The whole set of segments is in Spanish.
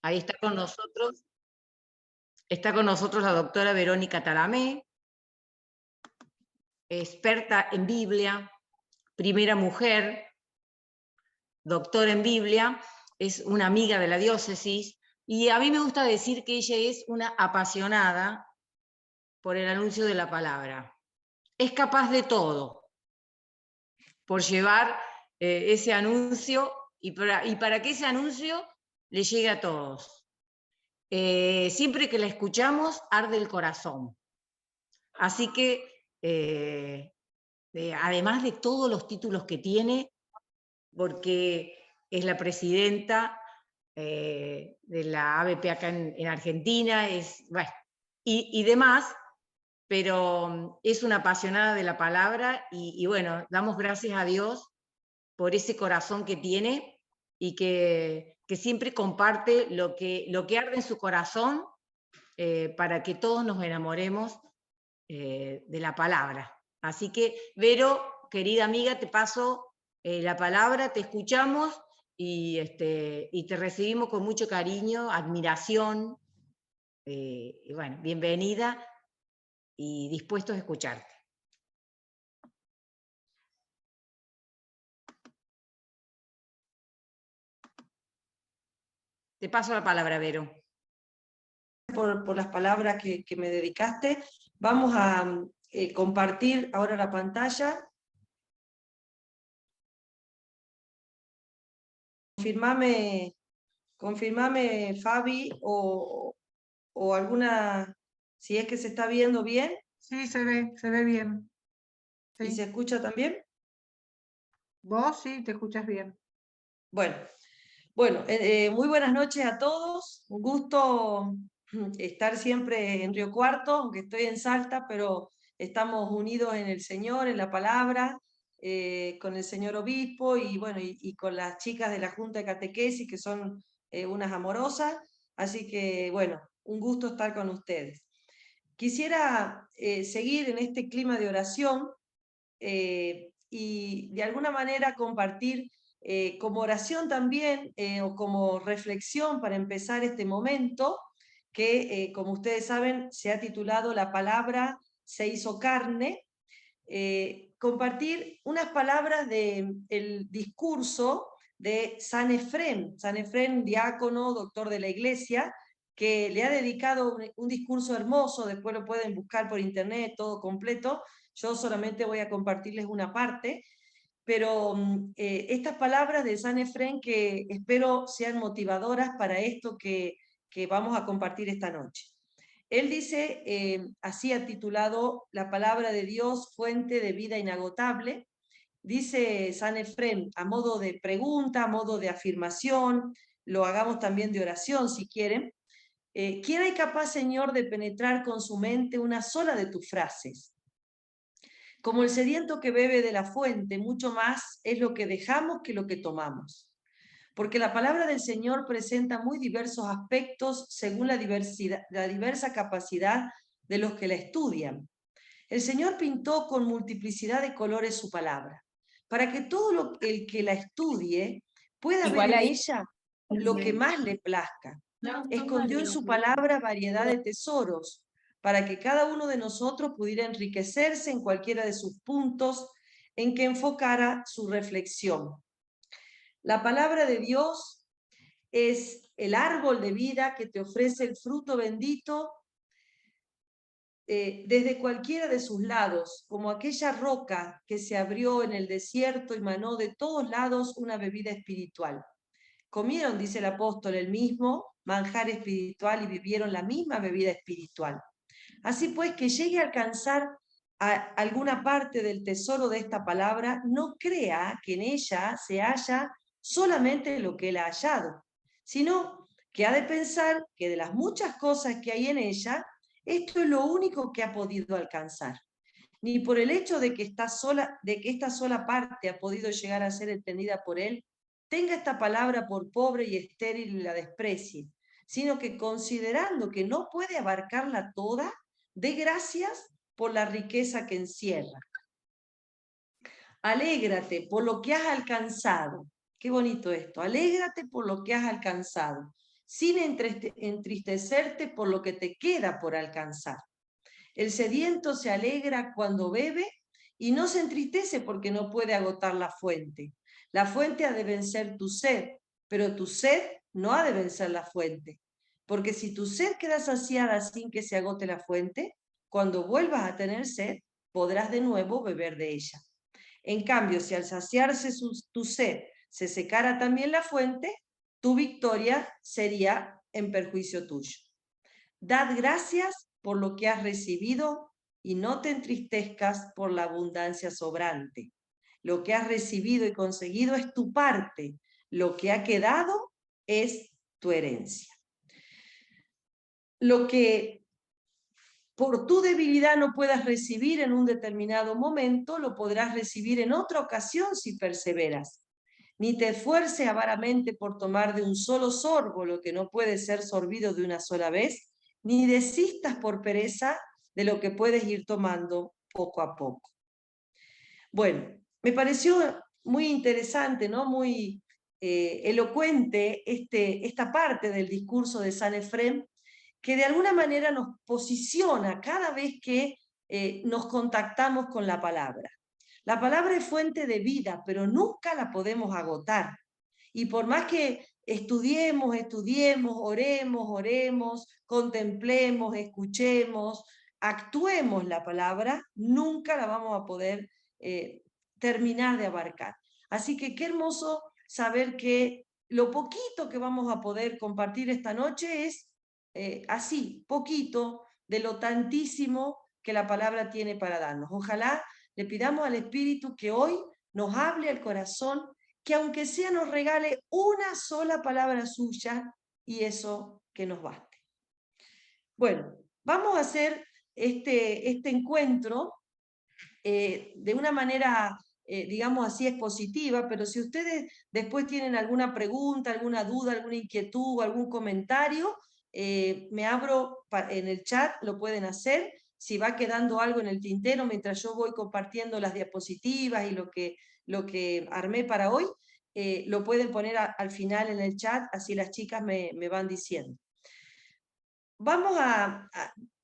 Ahí está con nosotros la doctora Verónica Talamé, experta en Biblia, primera mujer, doctora en Biblia, es una amiga de la diócesis, y a mí me gusta decir que ella es una apasionada por el anuncio de la palabra. Es capaz de todo por llevar ese anuncio y para que ese anuncio le llegue a todos. Siempre que la escuchamos, arde el corazón. Así que, además de todos los títulos que tiene, porque es la presidenta de la ABP acá en Argentina, bueno, y demás, pero es una apasionada de la palabra y bueno, damos gracias a Dios por ese corazón que tiene y que siempre comparte lo que arde en su corazón para que todos nos enamoremos de la palabra. Así que, Vero, querida amiga, te paso la palabra, te escuchamos y te recibimos con mucho cariño, admiración, y bueno, bienvenida y dispuestos a escucharte. Te paso la palabra, Vero. Por las palabras que me dedicaste. Vamos a compartir ahora la pantalla. Confirmame, Fabi, o alguna, si es que se está viendo bien. Sí, se ve bien. Sí. ¿Y se escucha también? ¿Vos sí te escuchas bien? Bueno, muy buenas noches a todos. Un gusto estar siempre en Río Cuarto, aunque estoy en Salta, pero estamos unidos en el Señor, en la palabra, con el señor obispo y bueno, y con las chicas de la Junta de Catequesis, que son unas amorosas. Así que bueno, un gusto estar con ustedes. Quisiera seguir en este clima de oración y de alguna manera compartir como oración también o como reflexión para empezar este momento que, como ustedes saben, se ha titulado La palabra se hizo carne. Compartir unas palabras del discurso de San Efrén, diácono, doctor de la Iglesia, que le ha dedicado un discurso hermoso. Después lo pueden buscar por internet, todo completo. Yo solamente voy a compartirles una parte, pero estas palabras de San Efrén que espero sean motivadoras para esto que vamos a compartir esta noche. Él dice, así ha titulado La palabra de Dios, fuente de vida inagotable. Dice San Efrén, a modo de pregunta, a modo de afirmación, lo hagamos también de oración si quieren. ¿Quién hay capaz, Señor, de penetrar con su mente una sola de tus frases? Como el sediento que bebe de la fuente, mucho más es lo que dejamos que lo que tomamos. Porque la palabra del Señor presenta muy diversos aspectos según la diversa capacidad de los que la estudian. El Señor pintó con multiplicidad de colores su palabra, para que todo el que la estudie pueda ver en ella lo que más le plazca. Escondió en su palabra variedad de tesoros, para que cada uno de nosotros pudiera enriquecerse en cualquiera de sus puntos en que enfocara su reflexión. La palabra de Dios es el árbol de vida que te ofrece el fruto bendito desde cualquiera de sus lados, como aquella roca que se abrió en el desierto y manó de todos lados una bebida espiritual. Comieron, dice el apóstol, el mismo manjar espiritual y vivieron la misma bebida espiritual. Así pues, que llegue a alcanzar alguna parte del tesoro de esta palabra, no crea que en ella se halla solamente lo que él ha hallado, sino que ha de pensar que de las muchas cosas que hay en ella, esto es lo único que ha podido alcanzar. Ni por el hecho de que esta sola parte ha podido llegar a ser entendida por él, tenga esta palabra por pobre y estéril y la desprecie, sino que considerando que no puede abarcarla toda, dé gracias por la riqueza que encierra. Alégrate por lo que has alcanzado. Qué bonito esto. Alégrate por lo que has alcanzado. sin entristecerte por lo que te queda por alcanzar. El sediento se alegra cuando bebe y no se entristece porque no puede agotar la fuente. La fuente ha de vencer tu sed, pero tu sed no ha de vencer la fuente. Porque si tu sed queda saciada sin que se agote la fuente, cuando vuelvas a tener sed, podrás de nuevo beber de ella. En cambio, si al saciarse tu sed se secara también la fuente, tu victoria sería en perjuicio tuyo. Dad gracias por lo que has recibido y no te entristezcas por la abundancia sobrante. Lo que has recibido y conseguido es tu parte, lo que ha quedado es tu herencia. Lo que por tu debilidad no puedas recibir en un determinado momento, lo podrás recibir en otra ocasión si perseveras. Ni te esfuerces avaramente por tomar de un solo sorbo lo que no puede ser sorbido de una sola vez, ni desistas por pereza de lo que puedes ir tomando poco a poco. Bueno, me pareció muy interesante, ¿no? Muy elocuente esta parte del discurso de San Efrem, que de alguna manera nos posiciona cada vez que nos contactamos con la palabra. La palabra es fuente de vida, pero nunca la podemos agotar. Y por más que estudiemos, oremos, contemplemos, escuchemos, actuemos la palabra, nunca la vamos a poder terminar de abarcar. Así que qué hermoso saber que lo poquito que vamos a poder compartir esta noche es así, poquito de lo tantísimo que la palabra tiene para darnos. Ojalá le pidamos al Espíritu que hoy nos hable al corazón, que aunque sea nos regale una sola palabra suya y eso que nos baste. Bueno, vamos a hacer este encuentro de una manera, digamos así, expositiva, pero si ustedes después tienen alguna pregunta, alguna duda, alguna inquietud, algún comentario, me abro en el chat, lo pueden hacer. Si va quedando algo en el tintero mientras yo voy compartiendo las diapositivas y lo que armé para hoy, lo pueden poner al final en el chat, así las chicas me van diciendo. Vamos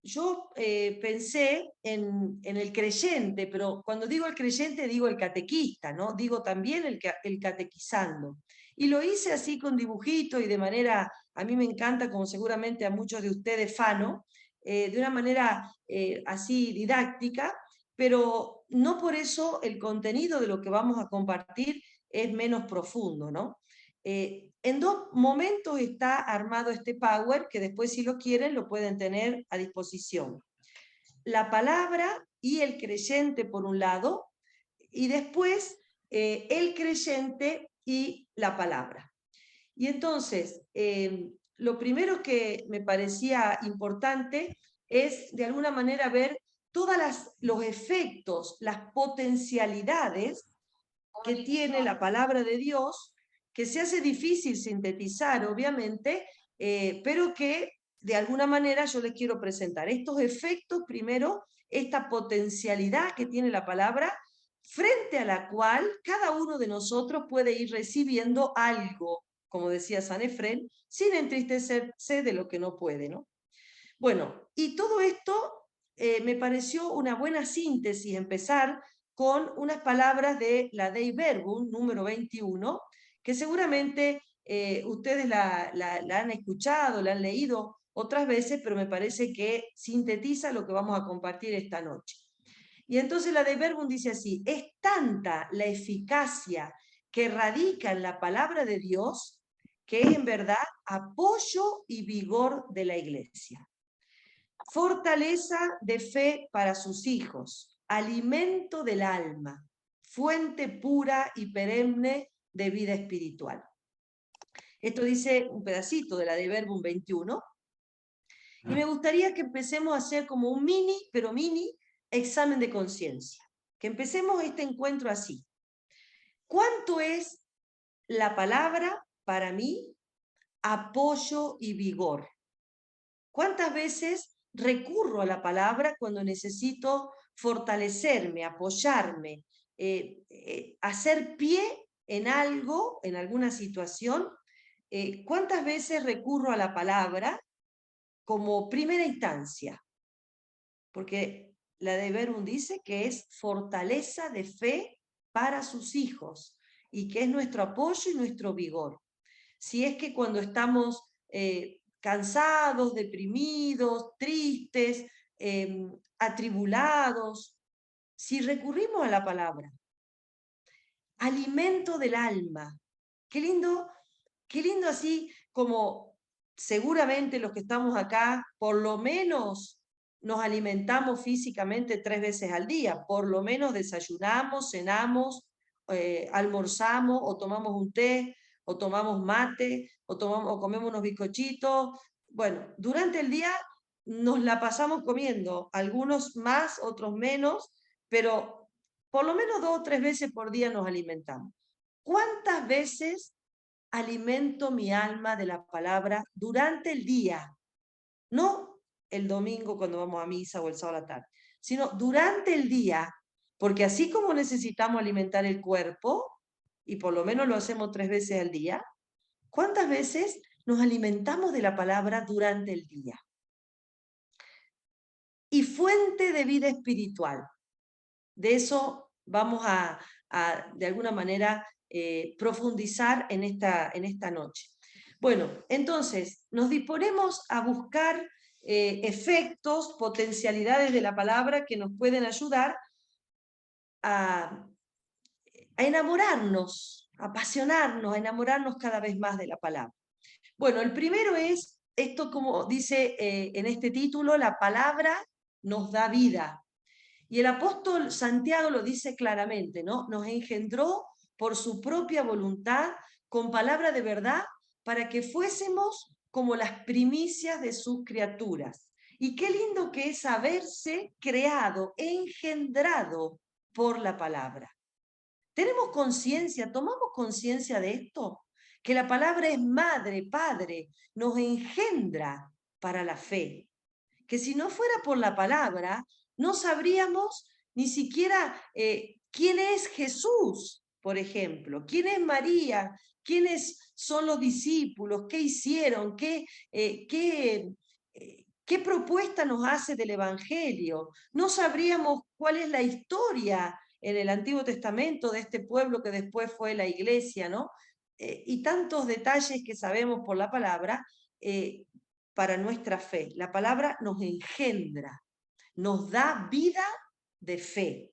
yo pensé en el creyente, pero cuando digo el creyente digo el catequista, ¿no? Digo también el catequizando. Y lo hice así con dibujitos y de manera, a mí me encanta, como seguramente a muchos de ustedes, Fano, de una manera así didáctica, pero no por eso el contenido de lo que vamos a compartir es menos profundo, ¿no? En 2 momentos está armado este Power, que después si lo quieren lo pueden tener a disposición. La palabra y el creyente por un lado, y después el creyente y la palabra. Y entonces, lo primero que me parecía importante es de alguna manera ver todos los efectos, las potencialidades que tiene la palabra de Dios, que se hace difícil sintetizar, obviamente, pero que de alguna manera yo les quiero presentar estos efectos, primero, esta potencialidad que tiene la palabra, frente a la cual cada uno de nosotros puede ir recibiendo algo, como decía San Efrén, sin entristecerse de lo que no puede, ¿no? Bueno, y todo esto me pareció una buena síntesis, empezar con unas palabras de la Dei Verbum, número 21, que seguramente ustedes la han escuchado, la han leído otras veces, pero me parece que sintetiza lo que vamos a compartir esta noche. Y entonces la Dei Verbum dice así: es tanta la eficacia que radica en la palabra de Dios, que es en verdad apoyo y vigor de la Iglesia. Fortaleza de fe para sus hijos, alimento del alma, fuente pura y perenne de vida espiritual. Esto dice un pedacito de la Dei Verbum 21. Y me gustaría que empecemos a hacer como un mini examen de conciencia. Que empecemos este encuentro así. ¿Cuánto es la palabra para mí apoyo y vigor? ¿Cuántas veces recurro a la palabra cuando necesito fortalecerme, apoyarme, hacer pie en algo, en alguna situación, ¿cuántas veces recurro a la palabra como primera instancia? Porque la de Verum dice que es fortaleza de fe para sus hijos y que es nuestro apoyo y nuestro vigor. Si es que cuando estamos cansados, deprimidos, tristes, atribulados, si recurrimos a la palabra, alimento del alma, qué lindo así como seguramente los que estamos acá, por lo menos nos alimentamos físicamente 3 veces al día, por lo menos desayunamos, cenamos, almorzamos o tomamos un té, o tomamos mate, o comemos unos bizcochitos. Bueno, durante el día nos la pasamos comiendo, algunos más, otros menos, pero por lo menos 2 o 3 veces por día nos alimentamos. ¿Cuántas veces alimento mi alma de la palabra durante el día? No el domingo cuando vamos a misa o el sábado a la tarde, sino durante el día, porque así como necesitamos alimentar el cuerpo, y por lo menos lo hacemos 3 veces al día, ¿cuántas veces nos alimentamos de la palabra durante el día? Y fuente de vida espiritual. De eso vamos a de alguna manera, profundizar en esta noche. Bueno, entonces, nos disponemos a buscar efectos, potencialidades de la palabra que nos pueden ayudar a enamorarnos, a apasionarnos, a enamorarnos cada vez más de la palabra. Bueno, el primero es, esto como dice en este título, la palabra nos da vida. Y el apóstol Santiago lo dice claramente, ¿no? Nos engendró por su propia voluntad, con palabra de verdad, para que fuésemos como las primicias de sus criaturas. Y qué lindo que es haberse creado, engendrado por la palabra. ¿Tenemos conciencia, tomamos conciencia de esto? Que la palabra es madre, padre, nos engendra para la fe. Que si no fuera por la palabra, no sabríamos ni siquiera quién es Jesús, por ejemplo, quién es María, quiénes son los discípulos, qué hicieron, qué propuesta nos hace del Evangelio. No sabríamos cuál es la historia en el Antiguo Testamento de este pueblo que después fue la iglesia, ¿no? Y tantos detalles que sabemos por la palabra para nuestra fe. La palabra nos engendra, nos da vida de fe.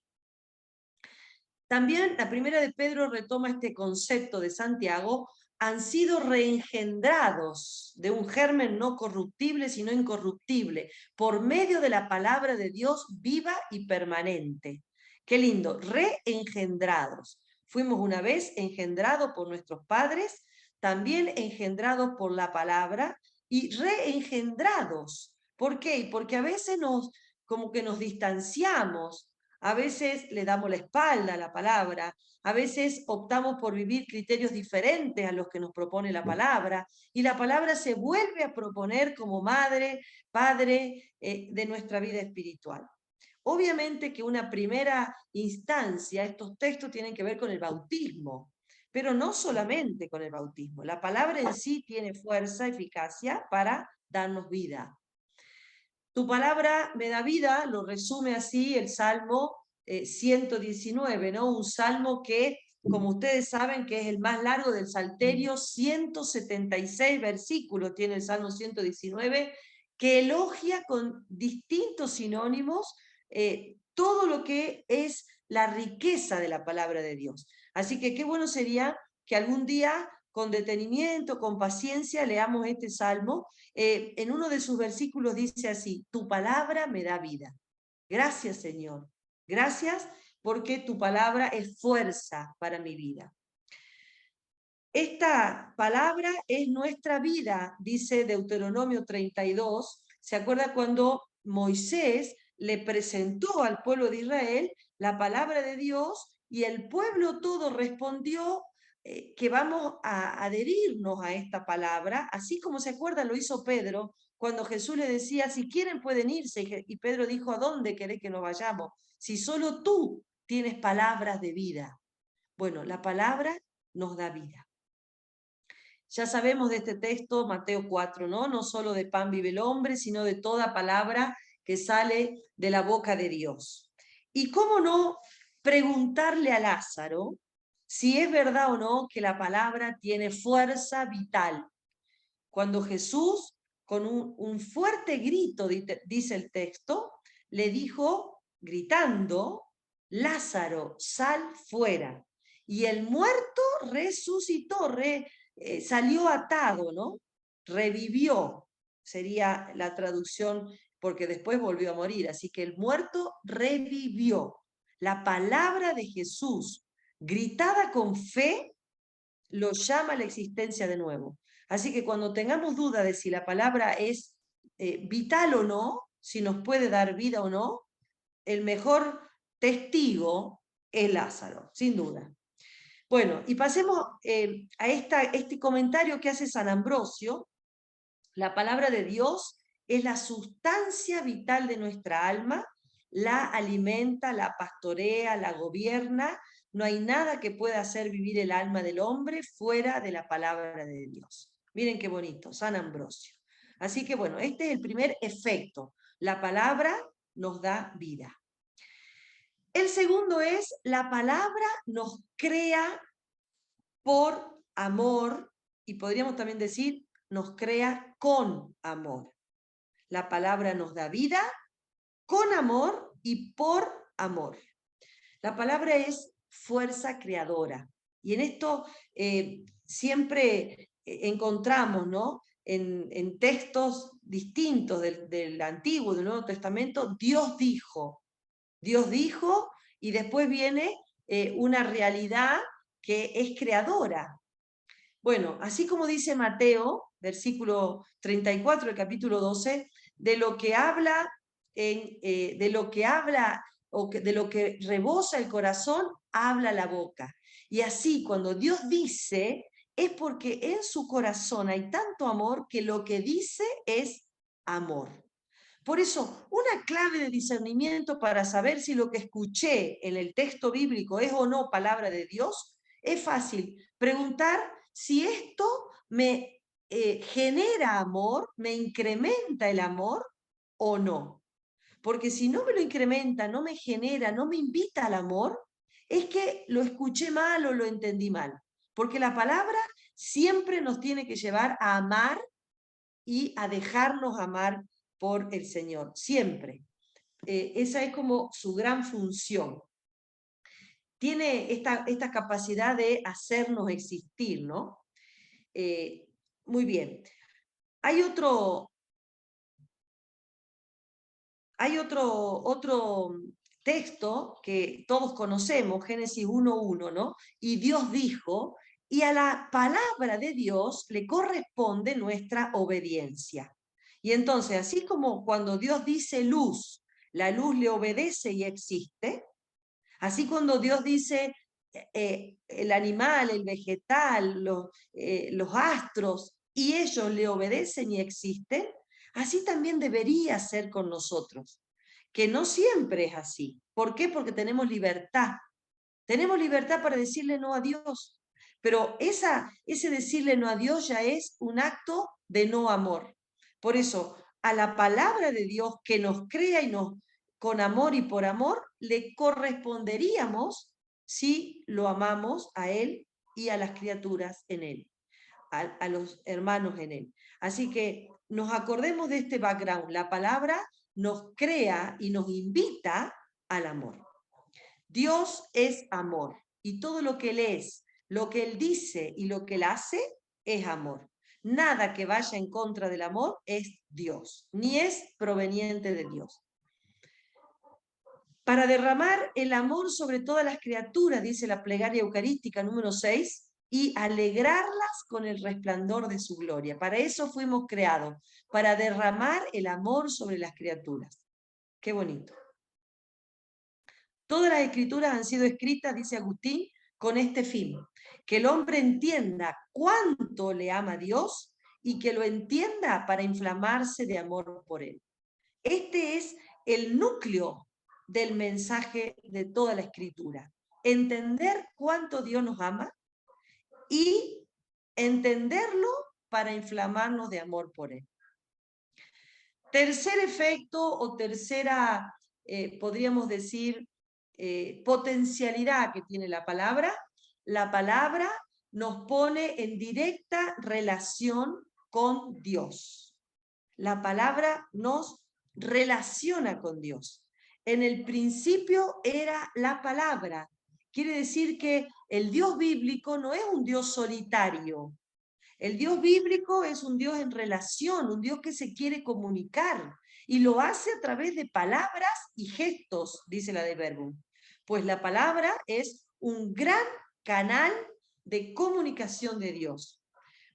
También la primera de Pedro retoma este concepto de Santiago: han sido reengendrados de un germen no corruptible, sino incorruptible, por medio de la palabra de Dios viva y permanente. Qué lindo, reengendrados. Fuimos una vez engendrados por nuestros padres, también engendrados por la palabra y reengendrados. ¿Por qué? Porque a veces como que nos distanciamos, a veces le damos la espalda a la palabra, a veces optamos por vivir criterios diferentes a los que nos propone la palabra, y la palabra se vuelve a proponer como madre, padre de nuestra vida espiritual. Obviamente que una primera instancia, estos textos tienen que ver con el bautismo, pero no solamente con el bautismo. La palabra en sí tiene fuerza, eficacia para darnos vida. Tu palabra me da vida, lo resume así el Salmo 119, ¿no? Un salmo que, como ustedes saben, que es el más largo del Salterio, 176 versículos tiene el Salmo 119, que elogia con distintos sinónimos todo lo que es la riqueza de la palabra de Dios. Así que qué bueno sería que algún día, con detenimiento, con paciencia, leamos este salmo. En uno de sus versículos dice así: tu palabra me da vida. Gracias, Señor. Gracias porque tu palabra es fuerza para mi vida. Esta palabra es nuestra vida, dice Deuteronomio 32. ¿Se acuerda cuando Moisés le presentó al pueblo de Israel la palabra de Dios y el pueblo todo respondió que vamos a adherirnos a esta palabra? Así como se acuerda lo hizo Pedro cuando Jesús le decía: si quieren pueden irse, y Pedro dijo: ¿a dónde querés que nos vayamos? Si solo tú tienes palabras de vida. Bueno, la palabra nos da vida. Ya sabemos de este texto, Mateo 4, ¿no? No solo de pan vive el hombre, sino de toda palabra que sale de la boca de Dios. Y cómo no preguntarle a Lázaro si es verdad o no que la palabra tiene fuerza vital. Cuando Jesús, con un fuerte grito, dice el texto, le dijo, gritando, Lázaro, sal fuera. Y el muerto resucitó, salió atado, ¿no? Revivió, sería la traducción, porque después volvió a morir. Así que el muerto revivió. La palabra de Jesús, gritada con fe, lo llama a la existencia de nuevo. Así que cuando tengamos duda de si la palabra es vital o no, si nos puede dar vida o no, el mejor testigo es Lázaro, sin duda. Bueno, y pasemos a este comentario que hace San Ambrosio. La palabra de Dios es la sustancia vital de nuestra alma, la alimenta, la pastorea, la gobierna. No hay nada que pueda hacer vivir el alma del hombre fuera de la palabra de Dios. Miren qué bonito, San Ambrosio. Así que bueno, este es el primer efecto. La palabra nos da vida. El segundo es, la palabra nos crea por amor, y podríamos también decir, nos crea con amor. La palabra nos da vida con amor y por amor. La palabra es fuerza creadora. Y en esto siempre encontramos, ¿no? En textos distintos del Antiguo y del Nuevo Testamento, Dios dijo, y después viene una realidad que es creadora. Bueno, así como dice Mateo, versículo 34 del capítulo 12, de lo que habla de lo que rebosa el corazón, habla la boca. Y así, cuando Dios dice, es porque en su corazón hay tanto amor que lo que dice es amor. Por eso, una clave de discernimiento para saber si lo que escuché en el texto bíblico es o no palabra de Dios, es fácil. Preguntar si esto me genera amor, me incrementa el amor o no. Porque si no me lo incrementa, no me genera, no me invita al amor, es que lo escuché mal o lo entendí mal. Porque la palabra siempre nos tiene que llevar a amar y a dejarnos amar por el Señor, siempre. Esa es como su gran función. Tiene esta capacidad de hacernos existir, ¿no? Muy bien. Hay otro texto que todos conocemos, Génesis 1:1, ¿no? Y Dios dijo, y a la palabra de Dios le corresponde nuestra obediencia. Y entonces, así como cuando Dios dice luz, la luz le obedece y existe, así cuando Dios dice el animal, el vegetal, los astros, y ellos le obedecen y existen, así también debería ser con nosotros, que no siempre es así. ¿Por qué? Porque tenemos libertad. Tenemos libertad para decirle no a Dios, pero ese decirle no a Dios ya es un acto de no amor. Por eso, a la palabra de Dios que nos crea y nos, con amor y por amor, le corresponderíamos si lo amamos a Él y a las criaturas en Él, a los hermanos en Él. Así que nos acordemos de este background. La palabra nos crea y nos invita al amor. Dios es amor y todo lo que Él es, lo que Él dice y lo que Él hace es amor. Nada que vaya en contra del amor es Dios, ni es proveniente de Dios. Para derramar el amor sobre todas las criaturas, dice la plegaria eucarística número 6, y alegrarlas con el resplandor de su gloria. Para eso fuimos creados, para derramar el amor sobre las criaturas. Qué bonito. Todas las escrituras han sido escritas, dice Agustín, con este fin, que el hombre entienda cuánto le ama a Dios y que lo entienda para inflamarse de amor por Él. Este es el núcleo del mensaje de toda la escritura. Entender cuánto Dios nos ama y entenderlo para inflamarnos de amor por Él. Tercer efecto o tercera, podríamos decir, potencialidad que tiene la palabra nos pone en directa relación con Dios. La palabra nos relaciona con Dios. En el principio era la palabra. Quiere decir que el Dios bíblico no es un Dios solitario. El Dios bíblico es un Dios en relación, un Dios que se quiere comunicar y lo hace a través de palabras y gestos, dice la de Verbum. Pues la palabra es un gran canal de comunicación de Dios,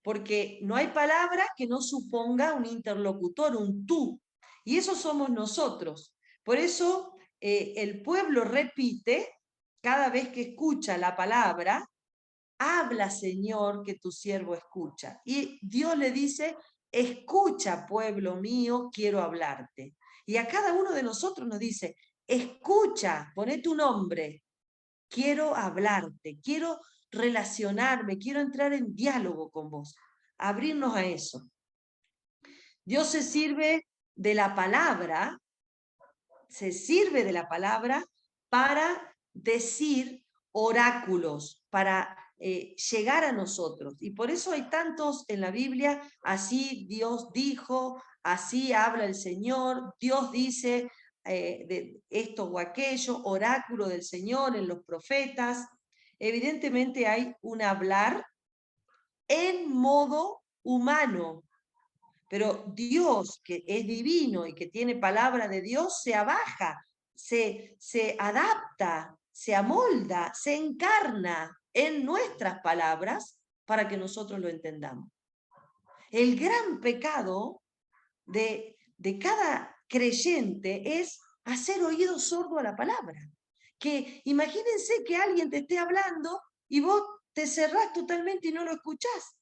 porque no hay palabra que no suponga un interlocutor, un tú, y eso somos nosotros. Por eso el pueblo repite cada vez que escucha la palabra: habla, Señor, que tu siervo escucha. Y Dios le dice: escucha, pueblo mío, quiero hablarte. Y a cada uno de nosotros nos dice: escucha, poné tu nombre, quiero hablarte, quiero relacionarme, quiero entrar en diálogo con vos, abrirnos a eso. Dios se sirve de la palabra, para decir oráculos, para llegar a nosotros. Y por eso hay tantos en la Biblia: así Dios dijo, así habla el Señor, Dios dice de esto o aquello, oráculo del Señor en los profetas. Evidentemente hay un hablar en modo humano, pero Dios, que es divino y que tiene palabra de Dios, se abaja, se adapta, se amolda, se encarna en nuestras palabras para que nosotros lo entendamos. El gran pecado de cada creyente es hacer oído sordo a la palabra. Que imagínense que alguien te esté hablando y vos te cerrás totalmente y no lo escuchás.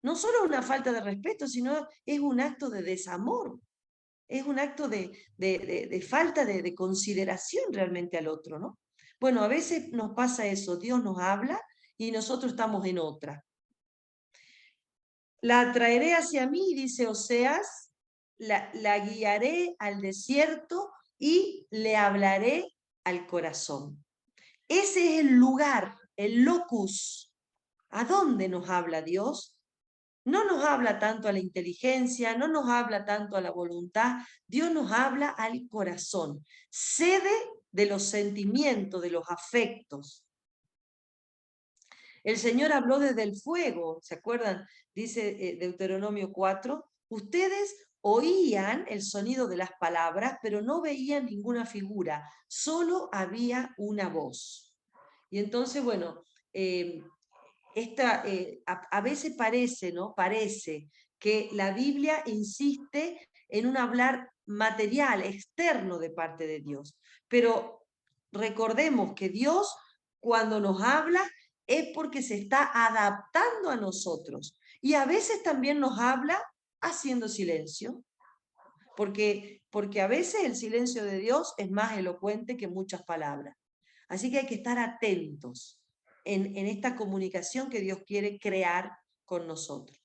No solo una falta de respeto, sino es un acto de desamor. Es un acto de falta de consideración realmente al otro, ¿no? Bueno, a veces nos pasa eso: Dios nos habla y nosotros estamos en otra. La traeré hacia mí, dice Oseas, la guiaré al desierto y le hablaré al corazón. Ese es el lugar, el locus. ¿A dónde nos habla Dios? No nos habla tanto a la inteligencia, no nos habla tanto a la voluntad. Dios nos habla al corazón, sede de los sentimientos, de los afectos. El Señor habló desde el fuego, ¿se acuerdan? Dice Deuteronomio 4, ustedes oían el sonido de las palabras, pero no veían ninguna figura, solo había una voz. Y entonces, bueno, a veces parece, ¿no? Parece que la Biblia insiste en un hablar material, externo de parte de Dios. Pero recordemos que Dios, cuando nos habla, es porque se está adaptando a nosotros. Y a veces también nos habla haciendo silencio. Porque a veces el silencio de Dios es más elocuente que muchas palabras. Así que hay que estar atentos en esta comunicación que Dios quiere crear con nosotros.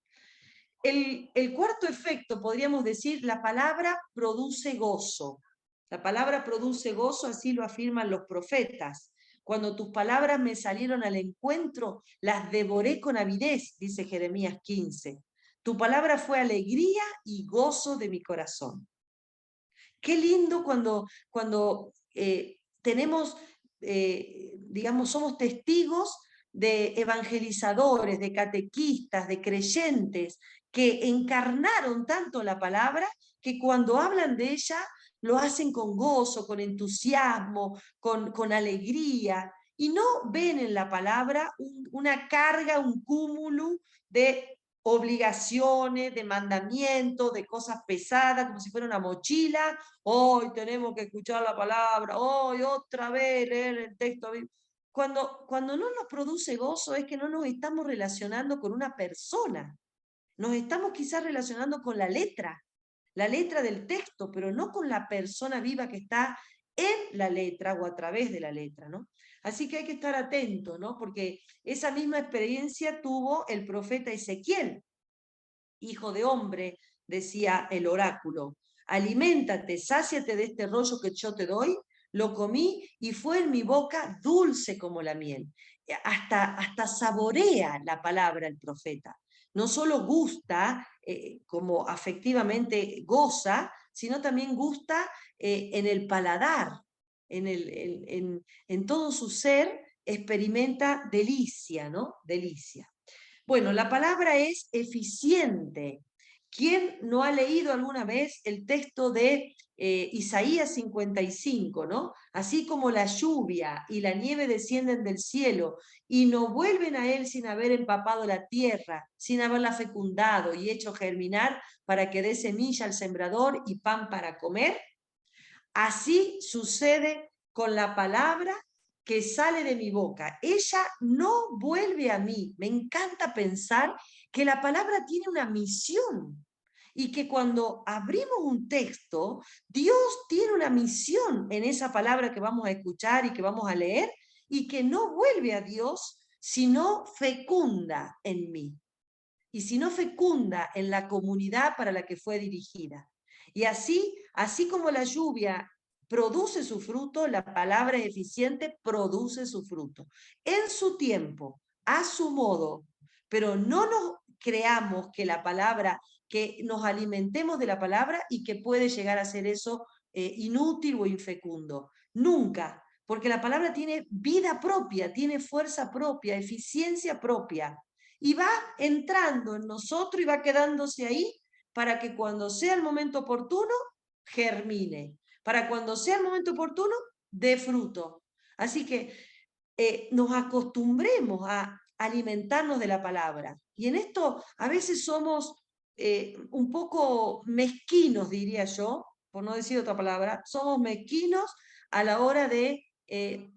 El cuarto efecto, podríamos decir, la palabra produce gozo. La palabra produce gozo, así lo afirman los profetas. Cuando tus palabras me salieron al encuentro, las devoré con avidez, dice Jeremías 15. Tu palabra fue alegría y gozo de mi corazón. Qué lindo cuando tenemos, digamos, somos testigos de evangelizadores, de catequistas, de creyentes que encarnaron tanto la palabra que cuando hablan de ella lo hacen con gozo, con entusiasmo, con alegría, y no ven en la palabra una carga, un cúmulo de obligaciones, de mandamientos, de cosas pesadas, como si fuera una mochila. Hoy tenemos que escuchar la palabra, hoy otra vez leer el texto. Cuando no nos produce gozo es que no nos estamos relacionando con una persona, nos estamos quizás relacionando con la letra del texto, pero no con la persona viva que está en la letra o a través de la letra, ¿no? Así que hay que estar atentos, ¿no? Porque esa misma experiencia tuvo el profeta Ezequiel. Hijo de hombre, decía el oráculo, aliméntate, sáciate de este rollo que yo te doy. Lo comí y fue en mi boca dulce como la miel. Hasta saborea la palabra el profeta. No solo gusta, como afectivamente goza, sino también gusta en el paladar, en todo su ser experimenta delicia, ¿no? Delicia. Bueno, la palabra es eficiente. ¿Quién no ha leído alguna vez el texto de Isaías 55, ¿no? Así como la lluvia y la nieve descienden del cielo y no vuelven a él sin haber empapado la tierra, sin haberla fecundado y hecho germinar para que dé semilla al sembrador y pan para comer, así sucede con la palabra que sale de mi boca. Ella no vuelve a mí. Me encanta pensar que la palabra tiene una misión y que cuando abrimos un texto, Dios tiene una misión en esa palabra que vamos a escuchar y que vamos a leer, y que no vuelve a Dios, sino fecunda en mí. Y si no fecunda en la comunidad para la que fue dirigida. Y así como la lluvia produce su fruto, la palabra eficiente produce su fruto. En su tiempo, a su modo, pero no nos creamos que la palabra, que nos alimentemos de la palabra y que puede llegar a ser eso inútil o infecundo. Nunca, porque la palabra tiene vida propia, tiene fuerza propia, eficiencia propia. Y va entrando en nosotros y va quedándose ahí para que cuando sea el momento oportuno, germine. Para cuando sea el momento oportuno, dé fruto. Así que nos acostumbremos a alimentarnos de la palabra. Y en esto a veces somos un poco mezquinos, diría yo, por no decir otra palabra, somos mezquinos a la hora de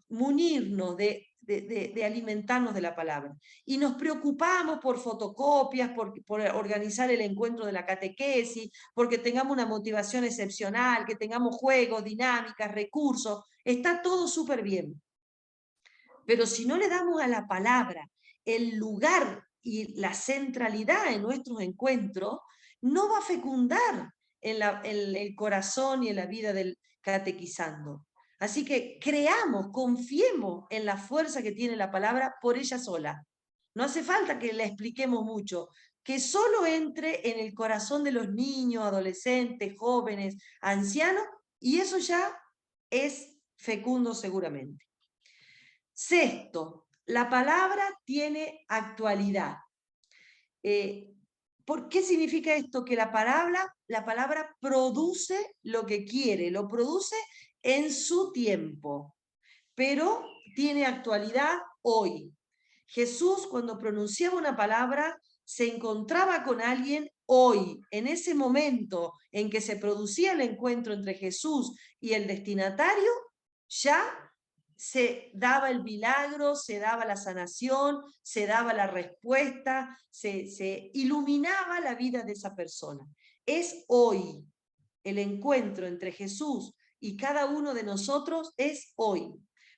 munirnos, de alimentarnos de la palabra. Y nos preocupamos por fotocopias, por organizar el encuentro de la catequesis, porque tengamos una motivación excepcional, que tengamos juegos, dinámicas, recursos. Está todo súper bien. Pero si no le damos a la palabra el lugar y la centralidad en nuestros encuentros, no va a fecundar en el corazón y en la vida del catequizando. Así que creamos, confiemos en la fuerza que tiene la palabra por ella sola. No hace falta que la expliquemos mucho, que solo entre en el corazón de los niños, adolescentes, jóvenes, ancianos, y eso ya es fecundo seguramente. Sexto, la palabra tiene actualidad. ¿Por qué significa esto? Que la palabra produce lo que quiere, lo produce en su tiempo, pero tiene actualidad hoy. Jesús, cuando pronunciaba una palabra, se encontraba con alguien hoy, en ese momento en que se producía el encuentro entre Jesús y el destinatario, ya se daba el milagro, se daba la sanación, se daba la respuesta, se iluminaba la vida de esa persona. Es hoy. El encuentro entre Jesús y cada uno de nosotros es hoy.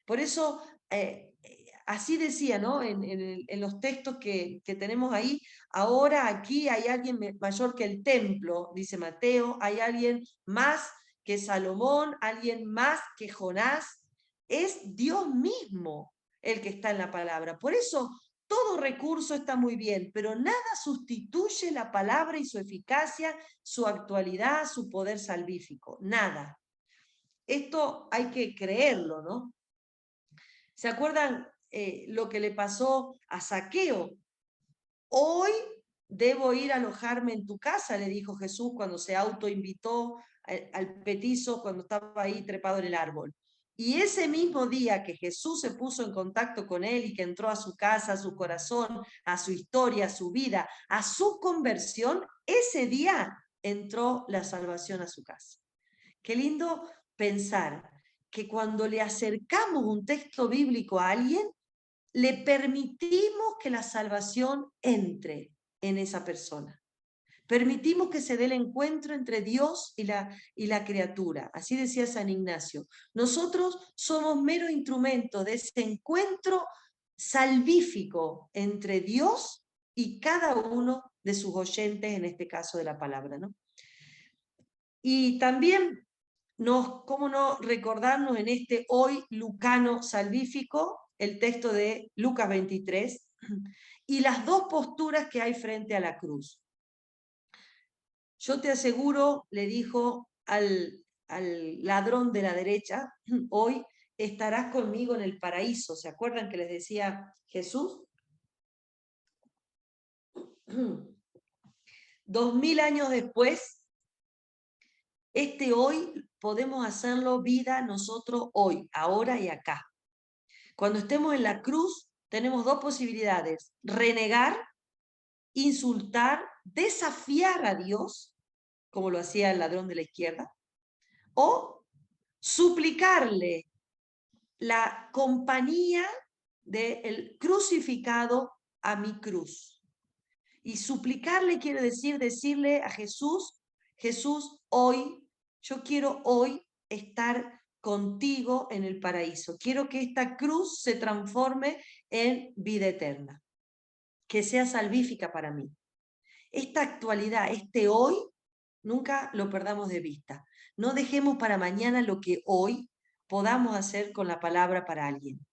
Por eso, así decía, ¿no? En los textos que tenemos ahí, ahora aquí hay alguien mayor que el templo, dice Mateo, hay alguien más que Salomón, alguien más que Jonás. Es Dios mismo el que está en la palabra. Por eso todo recurso está muy bien, pero nada sustituye la palabra y su eficacia, su actualidad, su poder salvífico. Nada. Esto hay que creerlo, ¿no? ¿Se acuerdan lo que le pasó a Zaqueo? Hoy debo ir a alojarme en tu casa, le dijo Jesús cuando se autoinvitó al petizo cuando estaba ahí trepado en el árbol. Y ese mismo día que Jesús se puso en contacto con él y que entró a su casa, a su corazón, a su historia, a su vida, a su conversión, ese día entró la salvación a su casa. Qué lindo pensar que cuando le acercamos un texto bíblico a alguien, le permitimos que la salvación entre en esa persona. Permitimos que se dé el encuentro entre Dios y la criatura. Así decía San Ignacio. Nosotros somos meros instrumentos de ese encuentro salvífico entre Dios y cada uno de sus oyentes, en este caso de la palabra, ¿no? Y también, ¿cómo no recordarnos en este hoy lucano salvífico, el texto de Lucas 23, y las dos posturas que hay frente a la cruz? Yo te aseguro, le dijo al ladrón de la derecha, hoy estarás conmigo en el paraíso. ¿Se acuerdan que les decía Jesús? 2000 años después, este hoy podemos hacerlo vida nosotros hoy, ahora y acá. Cuando estemos en la cruz, tenemos dos posibilidades: renegar, insultar, desafiar a Dios, como lo hacía el ladrón de la izquierda, o suplicarle la compañía del crucificado a mi cruz. Y suplicarle quiere decir decirle a Jesús: Jesús, hoy, yo quiero hoy estar contigo en el paraíso. Quiero que esta cruz se transforme en vida eterna, que sea salvífica para mí. Esta actualidad, este hoy, nunca lo perdamos de vista. No dejemos para mañana lo que hoy podamos hacer con la palabra para alguien.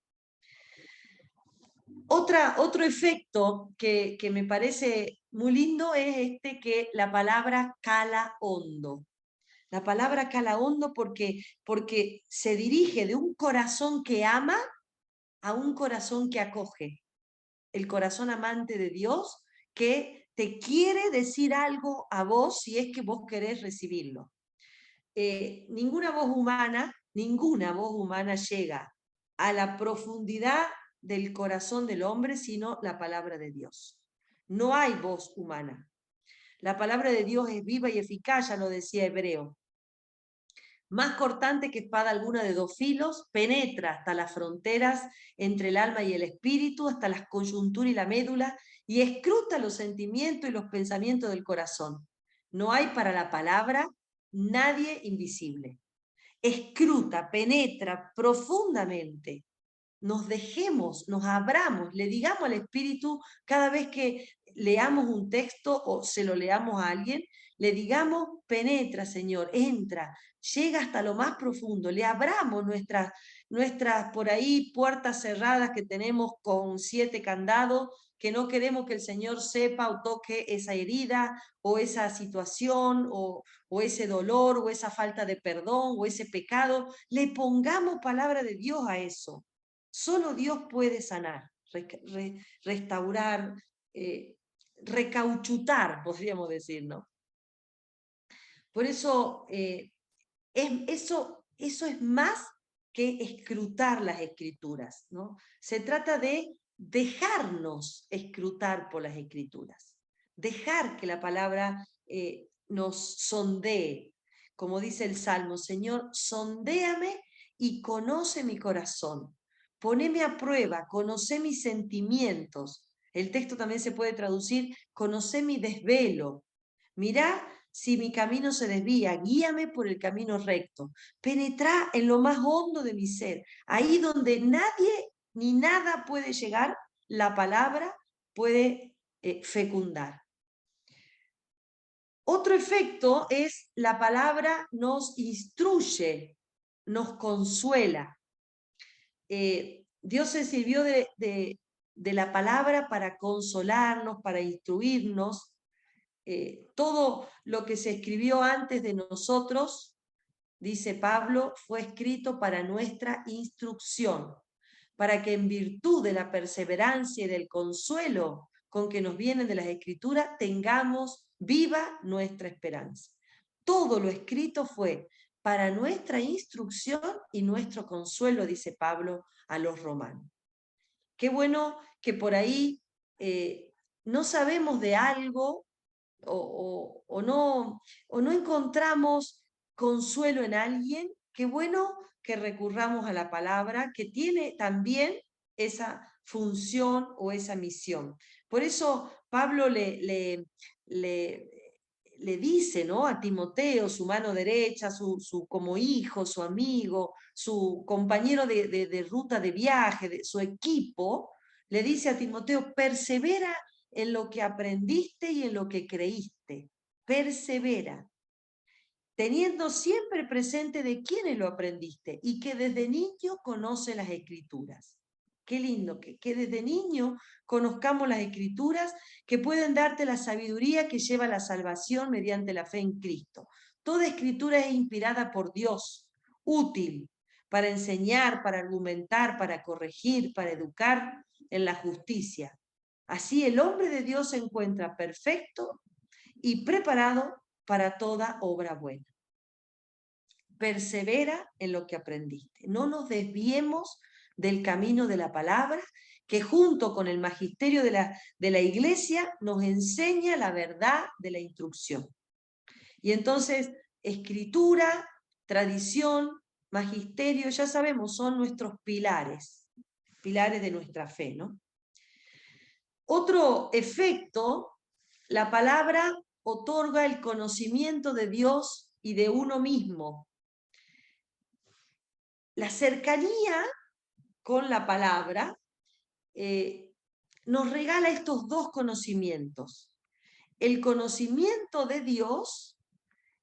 Otro efecto que me parece muy lindo es que la palabra cala hondo. La palabra cala hondo porque se dirige de un corazón que ama a un corazón que acoge. El corazón amante de Dios que te quiere decir algo a vos si es que vos querés recibirlo. Ninguna voz humana llega a la profundidad del corazón del hombre, sino la palabra de Dios. No hay voz humana. La palabra de Dios es viva y eficaz, ya lo decía Hebreo. Más cortante que espada alguna de dos filos, penetra hasta las fronteras entre el alma y el espíritu, hasta las coyunturas y la médula, y escruta los sentimientos y los pensamientos del corazón. No hay para la palabra nadie invisible. Escruta, penetra profundamente. Nos dejemos, nos abramos, le digamos al Espíritu cada vez que leamos un texto o se lo leamos a alguien, le digamos: penetra, Señor, entra, llega hasta lo más profundo, le abramos nuestras por ahí puertas cerradas que tenemos con 7 candados, que no queremos que el Señor sepa o toque esa herida o esa situación o ese dolor o esa falta de perdón o ese pecado. Le pongamos palabra de Dios a eso. Solo Dios puede sanar, restaurar, recauchutar, podríamos decir, ¿no? Por eso, eso es más que escrutar las Escrituras, ¿no? Se trata de dejarnos escrutar por las Escrituras, dejar que la palabra nos sondee. Como dice el Salmo: Señor, sondéame y conoce mi corazón. Poneme a prueba, conoce mis sentimientos. El texto también se puede traducir: conoce mi desvelo. Mirá si mi camino se desvía, guíame por el camino recto. Penetrá en lo más hondo de mi ser. Ahí donde nadie ni nada puede llegar, la palabra puede fecundar. Otro efecto es: la palabra nos instruye, nos consuela. Dios se sirvió de la palabra para consolarnos, para instruirnos. Todo lo que se escribió antes de nosotros, dice Pablo, fue escrito para nuestra instrucción, para que en virtud de la perseverancia y del consuelo con que nos vienen de las Escrituras, tengamos viva nuestra esperanza. Todo lo escrito fue para nuestra instrucción y nuestro consuelo, dice Pablo a los romanos. Qué bueno que por ahí no sabemos de algo o no encontramos consuelo en alguien. Qué bueno que recurramos a la palabra, que tiene también esa función o esa misión. Por eso Pablo le le dice, ¿no?, a Timoteo, su mano derecha, su como hijo, su amigo, su compañero de ruta de viaje, su equipo, le dice a Timoteo: persevera en lo que aprendiste y en lo que creíste. Persevera, teniendo siempre presente de quiénes lo aprendiste y que desde niño conoce las Escrituras. Qué lindo que desde niño conozcamos las Escrituras, que pueden darte la sabiduría que lleva a la salvación mediante la fe en Cristo. Toda Escritura es inspirada por Dios, útil para enseñar, para argumentar, para corregir, para educar en la justicia. Así el hombre de Dios se encuentra perfecto y preparado para toda obra buena. Persevera en lo que aprendiste. No nos desviemos del camino de la palabra, que junto con el magisterio de la iglesia nos enseña la verdad de la instrucción. Y entonces, escritura, tradición, magisterio, ya sabemos, son nuestros pilares de nuestra fe, ¿no? Otro efecto, la palabra otorga el conocimiento de Dios y de uno mismo. La cercanía con la palabra nos regala estos dos conocimientos: el conocimiento de Dios,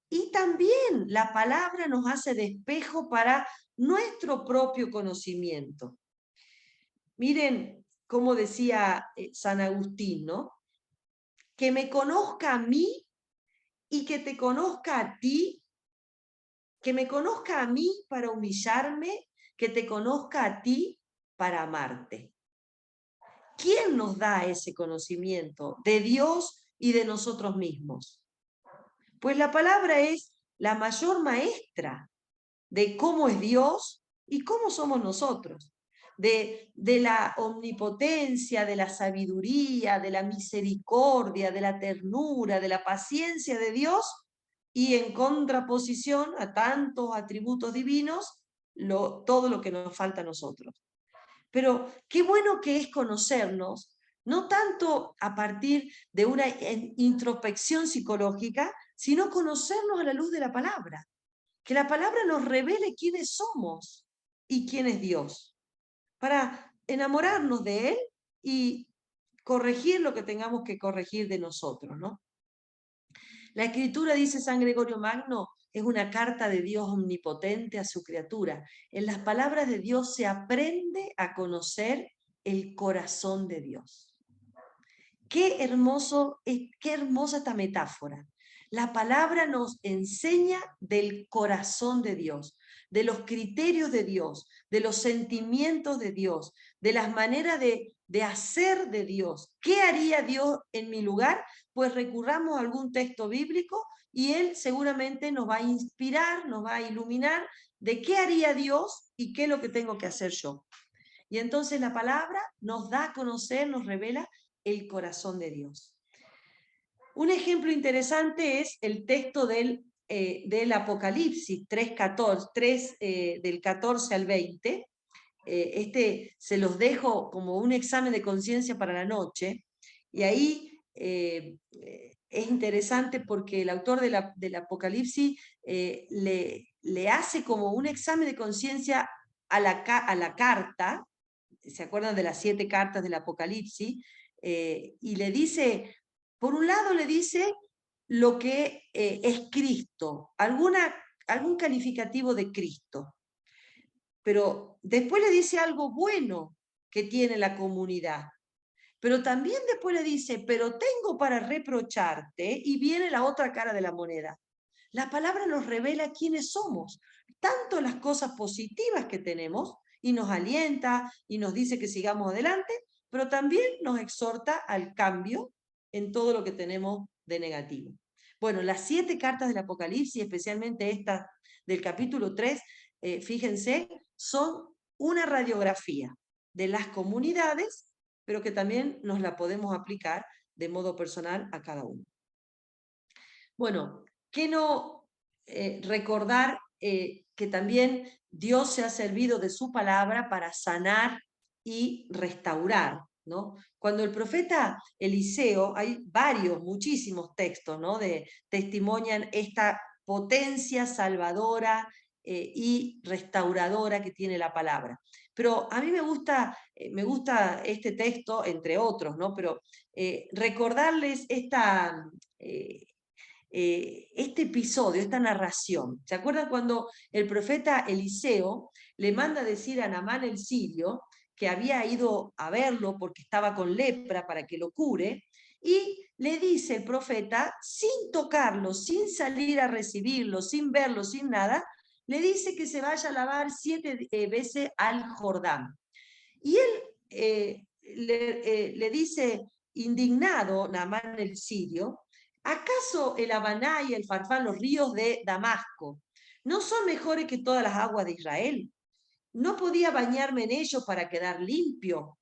y también la palabra nos hace de espejo para nuestro propio conocimiento. Miren cómo decía San Agustín, ¿no? Que me conozca a mí y que te conozca a ti, que me conozca a mí para humillarme, que te conozca a ti para amarte. ¿Quién nos da ese conocimiento de Dios y de nosotros mismos? Pues la palabra es la mayor maestra de cómo es Dios y cómo somos nosotros, de la omnipotencia, de la sabiduría, de la misericordia, de la ternura, de la paciencia de Dios, y en contraposición a tantos atributos divinos, todo lo que nos falta a nosotros. Pero qué bueno que es conocernos, no tanto a partir de una introspección psicológica, sino conocernos a la luz de la palabra. Que la palabra nos revele quiénes somos y quién es Dios, para enamorarnos de Él y corregir lo que tengamos que corregir de nosotros, ¿no? La Escritura, dice San Gregorio Magno, es una carta de Dios omnipotente a su criatura. En las palabras de Dios se aprende a conocer el corazón de Dios. Qué hermosa esta metáfora. La palabra nos enseña del corazón de Dios, de los criterios de Dios, de los sentimientos de Dios, de las maneras de hacer de Dios. ¿Qué haría Dios en mi lugar? Pues recurramos a algún texto bíblico y Él seguramente nos va a inspirar, nos va a iluminar de qué haría Dios y qué es lo que tengo que hacer yo. Y entonces la palabra nos da a conocer, nos revela el corazón de Dios. Un ejemplo interesante es el texto del Apocalipsis 3, del 14 al 20. Este se los dejo como un examen de conciencia para la noche, y ahí es interesante porque el autor del Apocalipsis le hace como un examen de conciencia a la carta. ¿Se acuerdan de las 7 cartas del Apocalipsis? Y le dice, por un lado le dice lo que es Cristo, algún calificativo de Cristo, pero después le dice algo bueno que tiene la comunidad, pero también después le dice, pero tengo para reprocharte, y viene la otra cara de la moneda. La palabra nos revela quiénes somos, tanto las cosas positivas que tenemos, y nos alienta y nos dice que sigamos adelante, pero también nos exhorta al cambio en todo lo que tenemos de negativo. Bueno, las 7 cartas del Apocalipsis, especialmente esta del capítulo 3, fíjense, son una radiografía de las comunidades, pero que también nos la podemos aplicar de modo personal a cada uno. Bueno, ¿qué no recordar que también Dios se ha servido de su palabra para sanar y restaurar, ¿no? Cuando el profeta Eliseo, hay varios, muchísimos textos, ¿no? Testimonian esta potencia salvadora y restauradora que tiene la palabra. Pero a mí me gusta este texto, entre otros, ¿no? Pero recordarles este episodio, esta narración. ¿Se acuerdan cuando el profeta Eliseo le manda decir a Naamán el sirio que había ido a verlo porque estaba con lepra para que lo cure? Y le dice el profeta, sin tocarlo, sin salir a recibirlo, sin verlo, sin nada, le dice que se vaya a lavar 7 veces al Jordán. Y él le dice, indignado, Naamán el sirio, ¿acaso el Habaná y el Farfán, los ríos de Damasco, no son mejores que todas las aguas de Israel? ¿No podía bañarme en ellos para quedar limpio?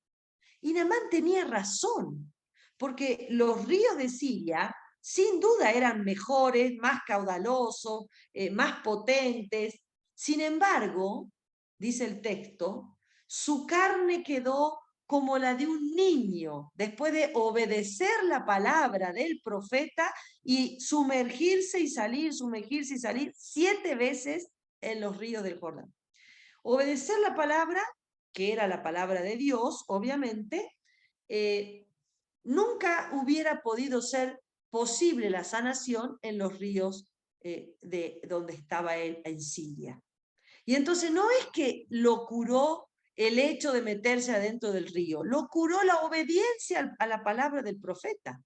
Y Naamán tenía razón, porque los ríos de Siria sin duda eran mejores, más caudalosos, más potentes. Sin embargo, dice el texto, su carne quedó como la de un niño, después de obedecer la palabra del profeta y sumergirse y salir 7 veces en los ríos del Jordán. Obedecer la palabra, que era la palabra de Dios, obviamente, nunca hubiera podido ser posible la sanación en los ríos de donde estaba él en Siria. Y entonces no es que lo curó el hecho de meterse adentro del río, lo curó la obediencia a la palabra del profeta.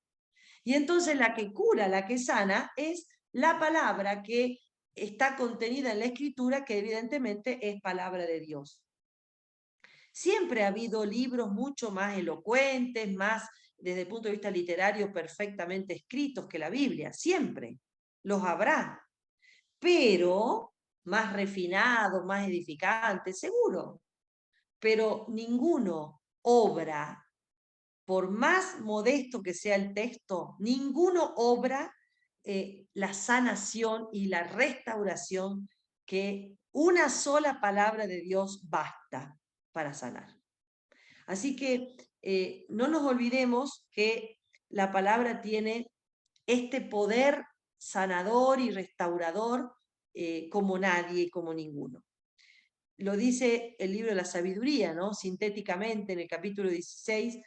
Y entonces la que cura, la que sana, es la palabra que está contenida en la Escritura, que evidentemente es palabra de Dios. Siempre ha habido libros mucho más elocuentes, más desde el punto de vista literario perfectamente escritos que la Biblia, siempre los habrá, pero más refinados, más edificantes, seguro, pero ninguno obra, por más modesto que sea el texto, ninguno obra la sanación y la restauración que una sola palabra de Dios basta para sanar. Así que no nos olvidemos que la palabra tiene este poder sanador y restaurador como nadie y como ninguno. Lo dice el libro de la sabiduría, ¿no? Sintéticamente en el capítulo 16,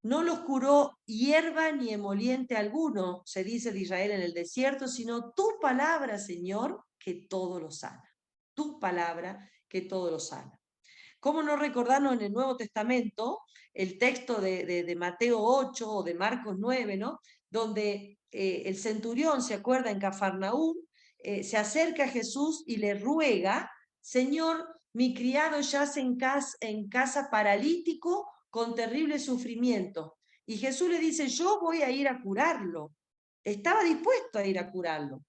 no los curó hierba ni emoliente alguno, se dice de Israel en el desierto, sino tu palabra, Señor, que todo lo sana. Tu palabra que todo lo sana. ¿Cómo no recordarnos en el Nuevo Testamento el texto de Mateo 8 o de Marcos 9, ¿no? Donde el centurión, ¿se acuerda? En Cafarnaúm, se acerca a Jesús y le ruega, Señor, mi criado yace en casa paralítico con terrible sufrimiento. Y Jesús le dice, yo voy a ir a curarlo. Estaba dispuesto a ir a curarlo.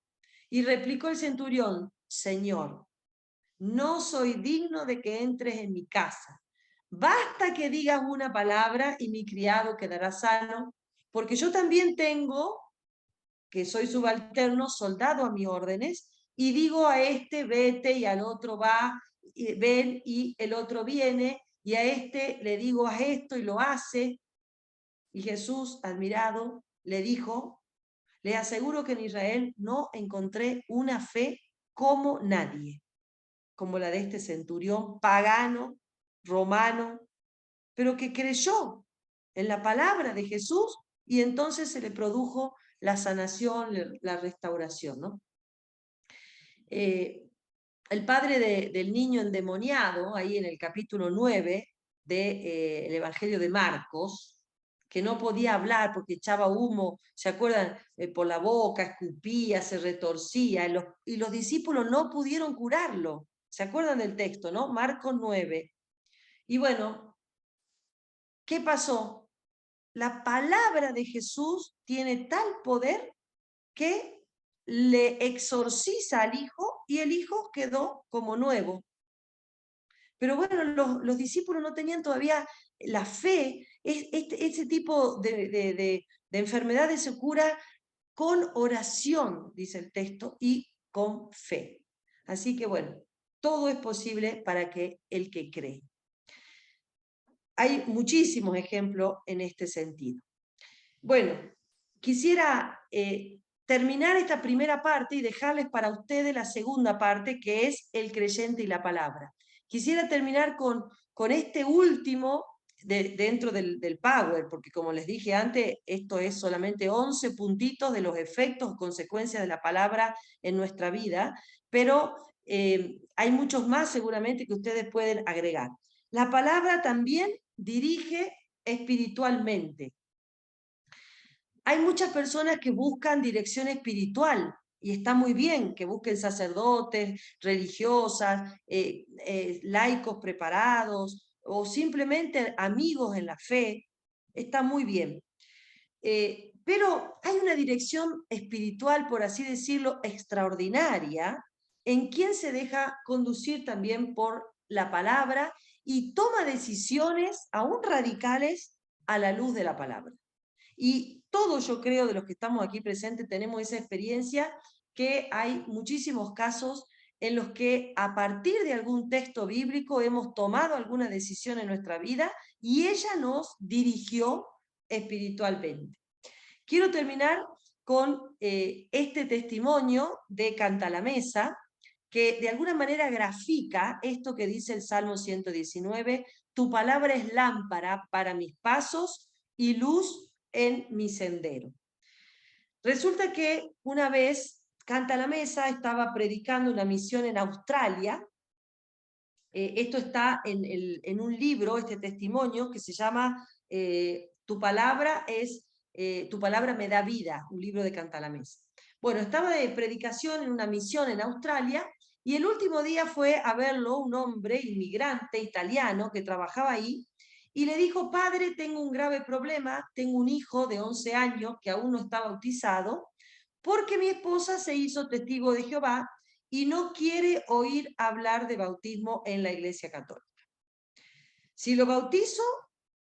Y replicó el centurión, Señor, no soy digno de que entres en mi casa. Basta que digas una palabra y mi criado quedará sano, porque yo también tengo, que soy subalterno, soldado a mis órdenes, y digo a este vete y al otro va, y ven y el otro viene, y a este le digo a esto y lo hace. Y Jesús, admirado, le dijo, le aseguro que en Israel no encontré una fe como nadie, como la de este centurión pagano, romano, pero que creyó en la palabra de Jesús y entonces se le produjo la sanación, la restauración, ¿no? El padre del niño endemoniado, ahí en el capítulo 9 del Evangelio de Marcos, que no podía hablar porque echaba humo, ¿se acuerdan? Por la boca, escupía, se retorcía, y los discípulos no pudieron curarlo. ¿Se acuerdan del texto, no? Marcos 9. Y bueno, ¿qué pasó? La palabra de Jesús tiene tal poder que le exorciza al hijo y el hijo quedó como nuevo. Pero bueno, los discípulos no tenían todavía la fe. Ese tipo de enfermedades se cura con oración, dice el texto, y con fe. Así que bueno, todo es posible para el que cree. hay muchísimos ejemplos en este sentido. Bueno, quisiera terminar esta primera parte y dejarles para ustedes la segunda parte, que es el creyente y la palabra. Quisiera terminar con este último dentro del Power, porque como les dije antes, esto es solamente 11 puntitos de los efectos o consecuencias de la palabra en nuestra vida, pero hay muchos más seguramente que ustedes pueden agregar. La palabra también dirige espiritualmente. Hay muchas personas que buscan dirección espiritual y está muy bien que busquen sacerdotes, religiosas, laicos preparados o simplemente amigos en la fe. Está muy bien. Pero hay una dirección espiritual, por así decirlo, extraordinaria en quien se deja conducir también por la palabra y toma decisiones aún radicales a la luz de la palabra. Y todos, yo creo, de los que estamos aquí presentes, tenemos esa experiencia, que hay muchísimos casos en los que a partir de algún texto bíblico hemos tomado alguna decisión en nuestra vida y ella nos dirigió espiritualmente. Quiero terminar con este testimonio de Canta la Mesa, que de alguna manera grafica esto que dice el Salmo 119, tu palabra es lámpara para mis pasos y luz en mi sendero. Resulta que una vez Canta la Mesa estaba predicando una misión en Australia. Esto está en un libro, este testimonio, que se llama Tu palabra me da vida, un libro de Canta la Mesa. Bueno, estaba de predicación en una misión en Australia y el último día fue a verlo un hombre inmigrante italiano que trabajaba ahí y le dijo: padre, tengo un grave problema, tengo un hijo de 11 años que aún no está bautizado porque mi esposa se hizo testigo de Jehová y no quiere oír hablar de bautismo en la Iglesia Católica. Si lo bautizo,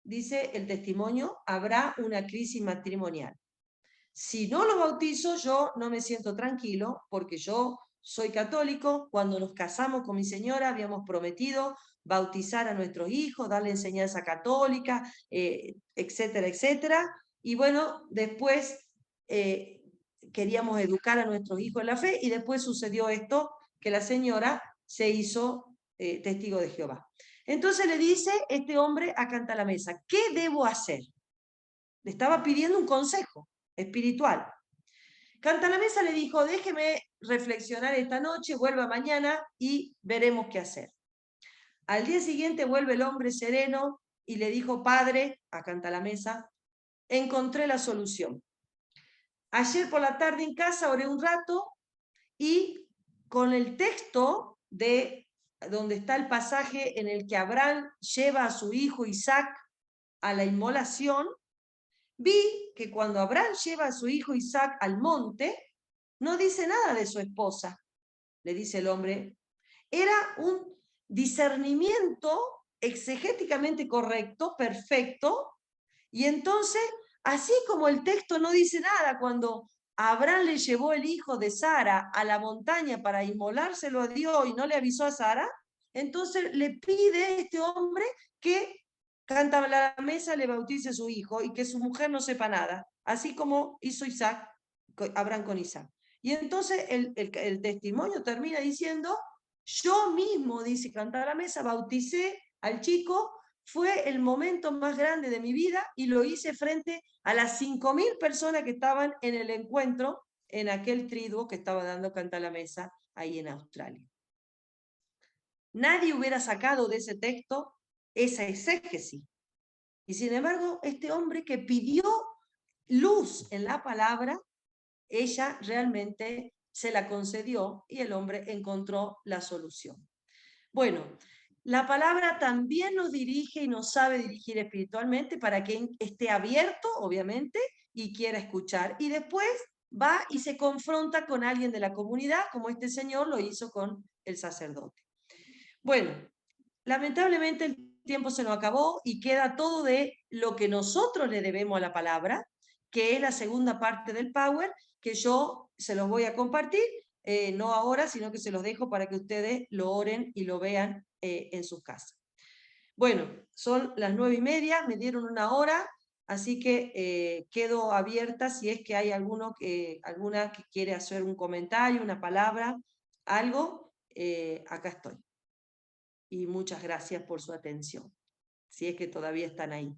dice el testimonio, habrá una crisis matrimonial. Si no lo bautizo, yo no me siento tranquilo porque yo soy católico. Cuando nos casamos con mi señora habíamos prometido bautizar a nuestros hijos, darle enseñanza católica, etcétera, etcétera. Y bueno, después queríamos educar a nuestros hijos en la fe y después sucedió esto, que la señora se hizo testigo de Jehová. Entonces le dice este hombre a Canta la Mesa: ¿qué debo hacer? Le estaba pidiendo un consejo espiritual. Canta la Mesa le dijo: déjeme reflexionar esta noche, vuelva mañana y veremos qué hacer. Al día siguiente vuelve el hombre sereno y le dijo: padre, a Canta la Mesa, encontré la solución. Ayer por la tarde en casa oré un rato y con el texto de donde está el pasaje en el que Abraham lleva a su hijo Isaac a la inmolación, vi que cuando Abraham lleva a su hijo Isaac al monte, no dice nada de su esposa, le dice el hombre. Era un discernimiento exegéticamente correcto, perfecto, y entonces, así como el texto no dice nada cuando Abraham le llevó el hijo de Sara a la montaña para inmolárselo a Dios y no le avisó a Sara, entonces le pide a este hombre que Canta la Mesa le bautice a su hijo y que su mujer no sepa nada, así como hizo Abraham con Isaac. Y entonces el testimonio termina diciendo: yo mismo, dice Canta la Mesa, bauticé al chico, fue el momento más grande de mi vida y lo hice frente a las 5.000 personas que estaban en el encuentro, en aquel triduo que estaba dando Canta la Mesa ahí en Australia. Nadie hubiera sacado de ese texto esa exégesis. Y sin embargo, este hombre que pidió luz en la palabra, ella realmente se la concedió y el hombre encontró la solución. Bueno, la palabra también nos dirige y nos sabe dirigir espiritualmente para quien esté abierto, obviamente, y quiera escuchar. Y después va y se confronta con alguien de la comunidad, como este señor lo hizo con el sacerdote. Bueno, lamentablemente el tiempo se nos acabó y queda todo de lo que nosotros le debemos a la palabra, que es la segunda parte del Power, que yo se los voy a compartir, no ahora, sino que se los dejo para que ustedes lo oren y lo vean en sus casas. Bueno, son las 9:30, me dieron una hora, así que quedo abierta si es que hay alguna que quiere hacer un comentario, una palabra, algo, acá estoy. Y muchas gracias por su atención, si es que todavía están ahí.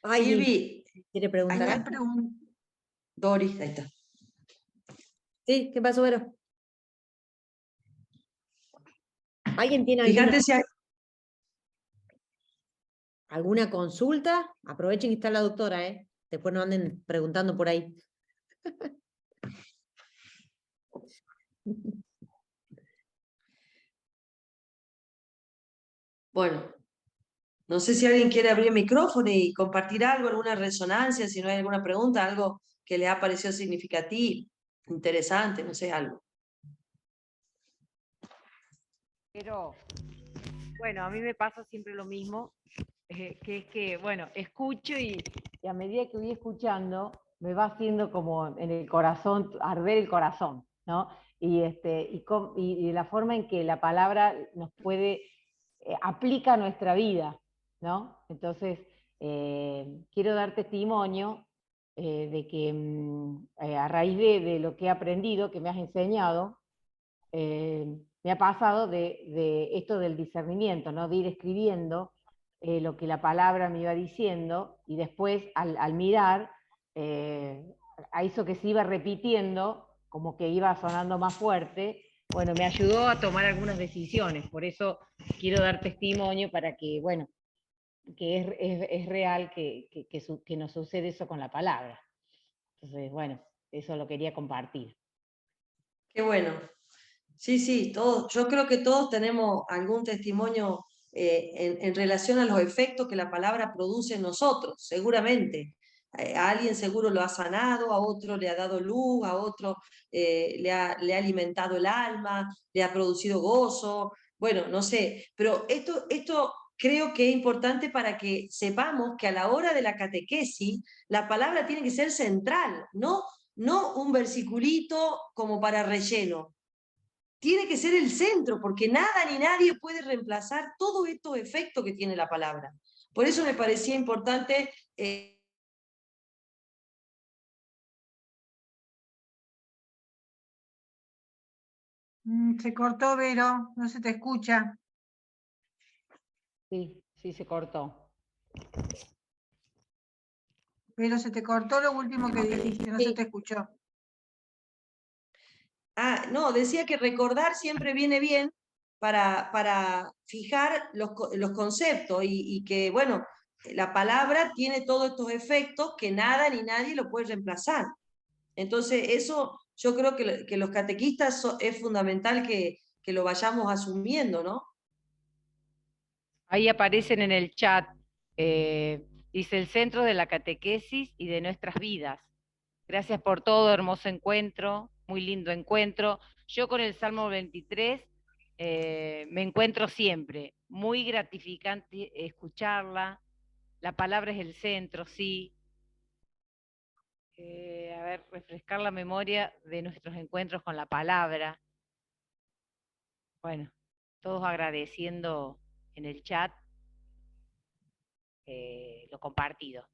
¿Alguien Silvi, quiere preguntar ahí Una está. algo? pregunta. Doris, ahí está. Sí, ¿qué pasó, Vero? ¿Alguien tiene Fíjate si hay... alguna consulta? Aprovechen que está la doctora, ¿eh? Después no anden preguntando por ahí. Bueno, no sé si alguien quiere abrir el micrófono y compartir algo, alguna resonancia, si no hay alguna pregunta, algo que les ha parecido significativo, interesante, no sé, algo. Pero, bueno, a mí me pasa siempre lo mismo, que es que, bueno, escucho y a medida que voy escuchando, me va haciendo como en el corazón, arder el corazón, ¿no? Y la forma en que la palabra nos puede, aplica a nuestra vida, ¿no? Entonces, quiero dar testimonio de que a raíz de lo que he aprendido, que me has enseñado, me ha pasado de esto del discernimiento, ¿no? De ir escribiendo lo que la palabra me iba diciendo y después al mirar, a eso que se iba repitiendo, como que iba sonando más fuerte, bueno, me ayudó a tomar algunas decisiones. Por eso quiero dar testimonio para que, bueno, que es real que nos sucede eso con la palabra. Entonces, bueno, eso lo quería compartir. Qué bueno. Sí, sí, todos, yo creo que todos tenemos algún testimonio en relación a los efectos que la palabra produce en nosotros, seguramente. A alguien seguro lo ha sanado, a otro le ha dado luz, a otro le ha alimentado el alma, le ha producido gozo, bueno, no sé, pero esto creo que es importante para que sepamos que a la hora de la catequesis la palabra tiene que ser central, no un versiculito como para relleno. Tiene que ser el centro, porque nada ni nadie puede reemplazar todos estos efectos que tiene la palabra. Por eso me parecía importante... Se cortó, Vero, no se te escucha. Sí, sí, se cortó. Pero se te cortó lo último que dijiste, no se Sí. te escuchó. no, decía que recordar siempre viene bien para fijar los conceptos y que, bueno, la palabra tiene todos estos efectos que nada ni nadie lo puede reemplazar. Entonces, eso yo creo que los catequistas es fundamental que lo vayamos asumiendo, ¿no? Ahí aparecen en el chat, dice el centro de la catequesis y de nuestras vidas. Gracias por todo, hermoso encuentro, muy lindo encuentro. Yo con el Salmo 23 me encuentro siempre, muy gratificante escucharla. La palabra es el centro, sí. A ver, refrescar la memoria de nuestros encuentros con la palabra. Bueno, todos agradeciendo en el chat lo compartido.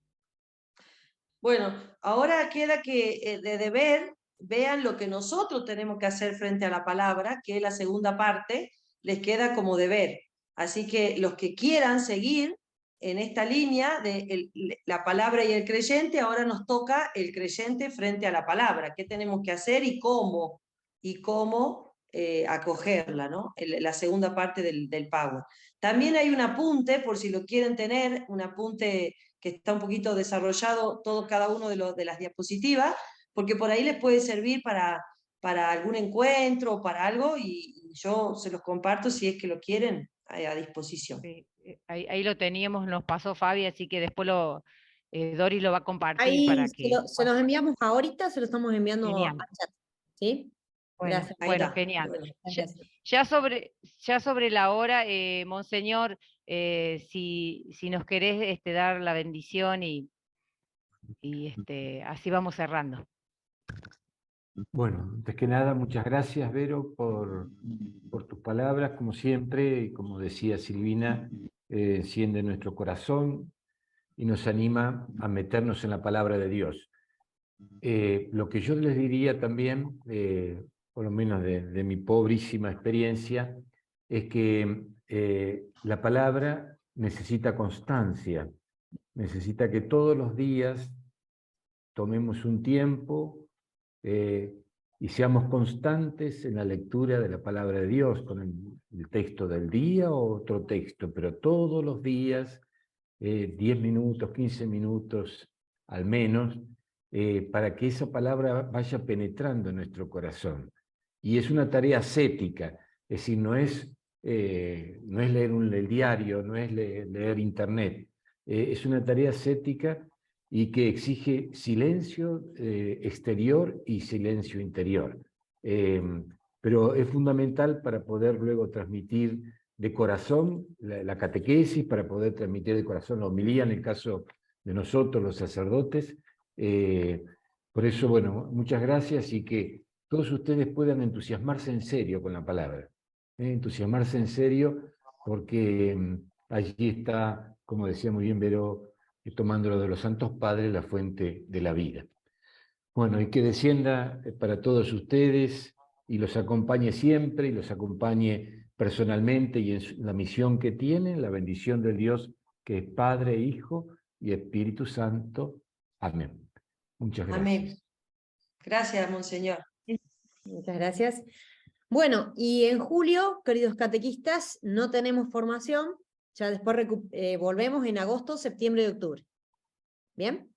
Bueno, ahora queda que de deber vean lo que nosotros tenemos que hacer frente a la palabra, que es la segunda parte, les queda como deber. Así que los que quieran seguir en esta línea de la palabra y el creyente, ahora nos toca el creyente frente a la palabra. ¿Qué tenemos que hacer y cómo? Y cómo acogerla, ¿no? La segunda parte del Power. También hay un apunte, por si lo quieren tener, un apunte que está un poquito desarrollado cada uno de las diapositivas, porque por ahí les puede servir para algún encuentro o para algo, y yo se los comparto si es que lo quieren a disposición. Sí, ahí lo teníamos, nos pasó Fabi, así que después Doris lo va a compartir Ahí para se, que... se los enviamos ahorita, se lo estamos enviando Genial. al chat. ¿Sí? Bueno, Gracias. Ahí bueno, está. genial. Bueno. Gracias. Ya sobre la hora, Monseñor, si nos querés dar la bendición y así vamos cerrando. Bueno, antes que nada, muchas gracias, Vero, por tus palabras, como siempre, y como decía Silvina, enciende nuestro corazón y nos anima a meternos en la palabra de Dios. Lo que yo les diría también, por lo menos de mi pobrísima experiencia, es que la palabra necesita constancia, necesita que todos los días tomemos un tiempo y seamos constantes en la lectura de la palabra de Dios, con el texto del día o otro texto, pero todos los días, 10 minutos, 15 minutos al menos, para que esa palabra vaya penetrando en nuestro corazón. Y es una tarea ascética, es decir, no es leer el diario, no es leer internet, es una tarea ascética y que exige silencio exterior y silencio interior. Pero es fundamental para poder luego transmitir de corazón la catequesis, para poder transmitir de corazón la homilía, en el caso de nosotros, los sacerdotes. Por eso, bueno, muchas gracias y que todos ustedes puedan entusiasmarse en serio con la palabra. Entusiasmarse en serio porque allí está, como decía muy bien Vero, tomando lo de los santos padres, la fuente de la vida. Bueno, y que descienda para todos ustedes y los acompañe siempre y los acompañe personalmente y en la misión que tienen, la bendición del Dios que es Padre, Hijo y Espíritu Santo. Amén. Muchas gracias. Amén. Gracias, Monseñor. Muchas gracias. Bueno, y en julio, queridos catequistas, no tenemos formación. Ya después volvemos en agosto, septiembre y octubre. ¿Bien?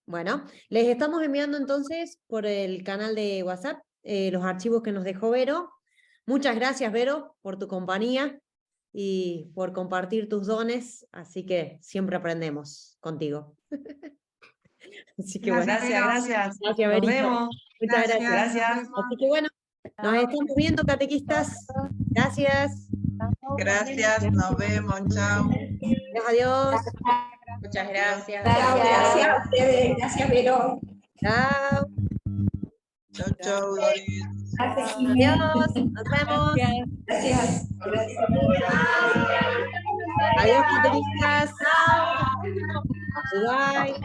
Bueno, les estamos enviando entonces por el canal de WhatsApp los archivos que nos dejó Vero. Muchas gracias, Vero, por tu compañía y por compartir tus dones. Así que siempre aprendemos contigo. Así que bueno. Gracias, gracias. Gracias, Nos Verito. vemos. Muchas gracias. Gracias. Así que bueno, nos estamos viendo, catequistas. Gracias. Gracias, nos vemos, chao. Adiós. Muchas gracias. Gracias a ustedes, gracias, Vero. Chao. Chau, chau, Doris. Gracias, Adiós. Nos vemos. Gracias. Adiós, catequistas. Bye.